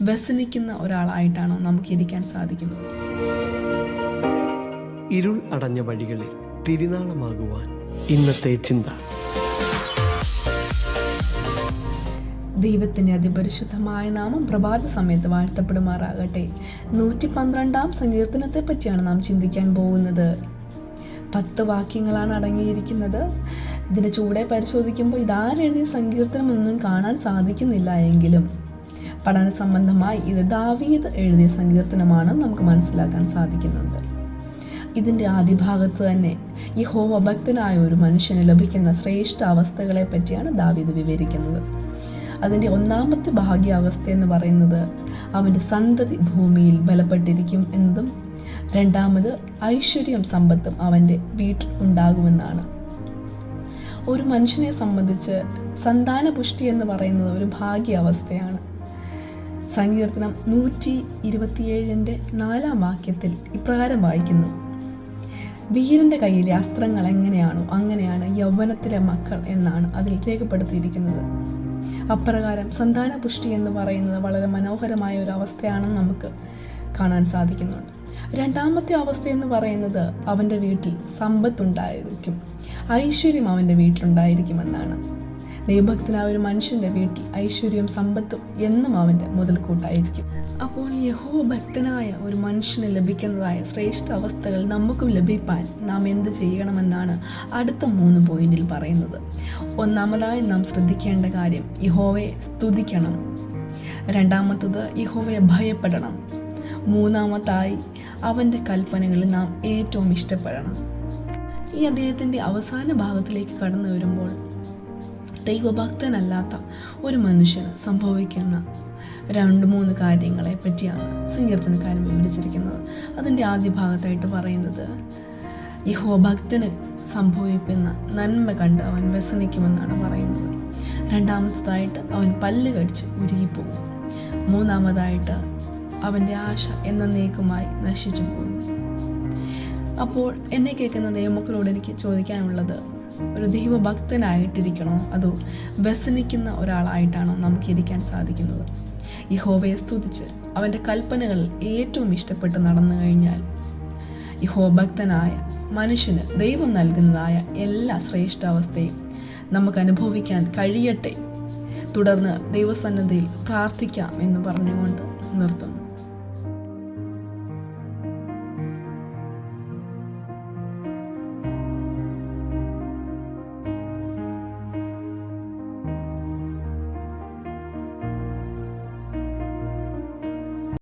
വ്യസനിക്കുന്ന ഒരാളായിട്ടാണോ നമുക്ക് ഇരിക്കാൻ സാധിക്കുന്നത്? ഇരുൾ അടഞ്ഞ വഴികളിൽ തിരുനാളമാകുവാൻ ഇന്നത്തെ ചിന്ത. ദൈവത്തിൻ്റെ അതിപരിശുദ്ധമായ നാമം പ്രഭാത സമയത്ത് വാഴ്ത്തപ്പെടുമാറാകട്ടെ. 112 സങ്കീർത്തനത്തെ പറ്റിയാണ് നാം ചിന്തിക്കാൻ പോകുന്നത്. 10 വാക്യങ്ങളാണ് അടങ്ങിയിരിക്കുന്നത്. ഇതിൻ്റെ ചൂടെ പരിശോധിക്കുമ്പോൾ ഇതാരെഴുതിയ സങ്കീർത്തനമൊന്നും കാണാൻ സാധിക്കുന്നില്ല എങ്കിലും പഠന സംബന്ധമായി ഇത് ദാവീദ് എഴുതിയ സങ്കീർത്തനമാണെന്ന് നമുക്ക് മനസ്സിലാക്കാൻ സാധിക്കുന്നുണ്ട്. ഇതിൻ്റെ ആദ്യ ഭാഗത്ത് തന്നെ യഹോവ ഭക്തനായ ഒരു മനുഷ്യന് ലഭിക്കുന്ന ശ്രേഷ്ഠ അവസ്ഥകളെ പറ്റിയാണ് ദാവീദ് വിവരിക്കുന്നത്. അതിൻ്റെ ഒന്നാമത്തെ ഭാഗ്യാവസ്ഥ എന്ന് പറയുന്നത് അവൻ്റെ സന്തതി ഭൂമിയിൽ ബലപ്പെട്ടിരിക്കും എന്നതും, രണ്ടാമത് ഐശ്വര്യം സമ്പത്തും അവൻ്റെ വീട്ടിൽ ഉണ്ടാകുമെന്നാണ്. ഒരു മനുഷ്യനെ സംബന്ധിച്ച് സന്താനപുഷ്ടി എന്ന് പറയുന്നത് ഒരു ഭാഗ്യാവസ്ഥയാണ്. സങ്കീർത്തനം 127 4 വാക്യത്തിൽ ഇപ്രകാരം വായിക്കുന്നു: വീരൻ്റെ കയ്യിലെ അസ്ത്രങ്ങൾ എങ്ങനെയാണോ അങ്ങനെയാണ് യൗവനത്തിലെ മക്കൾ എന്നാണ് അതിൽ രേഖപ്പെടുത്തിയിരിക്കുന്നത്. അപ്രകാരം സന്താനപുഷ്ടി എന്ന് പറയുന്നത് വളരെ മനോഹരമായ ഒരു അവസ്ഥയാണെന്ന് നമുക്ക് കാണാൻ സാധിക്കുന്നുണ്ട്. രണ്ടാമത്തെ അവസ്ഥ എന്ന് പറയുന്നത് അവൻ്റെ വീട്ടിൽ സമ്പത്തുണ്ടായിരിക്കും, ഐശ്വര്യം അവൻ്റെ വീട്ടിലുണ്ടായിരിക്കുമെന്നാണ്. ദൈവഭക്തനായ ഒരു മനുഷ്യൻ്റെ വീട്ടിൽ ഐശ്വര്യവും സമ്പത്തും എന്നും അവൻ്റെ മുതൽക്കൂട്ടായിരിക്കും. അപ്പോൾ യഹോവ ഭക്തനായ ഒരു മനുഷ്യന് ലഭിക്കുന്നതായ ശ്രേഷ്ഠ അവസ്ഥകൾ നമുക്കും ലഭിക്കാൻ നാം എന്ത് ചെയ്യണമെന്നാണ് അടുത്ത 3 പോയിന്റിൽ പറയുന്നത്. ഒന്നാമതായി നാം ശ്രദ്ധിക്കേണ്ട കാര്യം യഹോവയെ സ്തുതിക്കണം. രണ്ടാമത്തത് യഹോവയെ ഭയപ്പെടണം. മൂന്നാമതായി അവൻ്റെ കൽപ്പനകളിൽ നാം ഏറ്റവും ഇഷ്ടപ്പെടണം. ഈ അദ്ദേഹത്തിൻ്റെ അവസാന ഭാഗത്തിലേക്ക് കടന്നു വരുമ്പോൾ ദൈവഭക്തനല്ലാത്ത ഒരു മനുഷ്യന് സംഭവിക്കുന്ന 2-3 കാര്യങ്ങളെ പറ്റിയാണ് സങ്കീർത്തനക്കാരൻ വിവരിച്ചിരിക്കുന്നത്. അതിൻ്റെ ആദ്യ ഭാഗത്തായിട്ട് പറയുന്നത് യഹോവ ഭക്തന് സംഭവിക്കുന്ന നന്മ കണ്ട് അവൻ വ്യസനിക്കുമെന്നാണ് പറയുന്നത്. രണ്ടാമത്തേതായിട്ട് അവൻ പല്ല് കടിച്ച് ഉരുകിപ്പോകും. മൂന്നാമതായിട്ട് അവൻ്റെ ആശ എന്നേക്കുമായി നശിച്ചു പോകും. അപ്പോൾ എന്നെ കേൾക്കുന്ന ദൈവമക്കളോട് എനിക്ക് ചോദിക്കാനുള്ളത്, ഒരു ദൈവഭക്തനായിട്ടിരിക്കണോ അതോ വ്യസനിക്കുന്ന ഒരാളായിട്ടാണോ നമുക്ക് ഇരിക്കാൻ സാധിക്കുന്നത്? യഹോവയെ സ്തുതിച്ച് അവൻ്റെ കൽപ്പനകൾ ഏറ്റവും ഇഷ്ടപ്പെട്ട് നടന്നു കഴിഞ്ഞാൽ യഹോഭക്തനായ മനുഷ്യന് ദൈവം നൽകുന്നതായ എല്ലാ ശ്രേഷ്ഠാവസ്ഥയും നമുക്ക് അനുഭവിക്കാൻ കഴിയട്ടെ. തുടർന്ന് ദൈവസന്നിധിയിൽ പ്രാർത്ഥിക്കാം എന്ന് പറഞ്ഞുകൊണ്ട് നിർത്തുന്നു.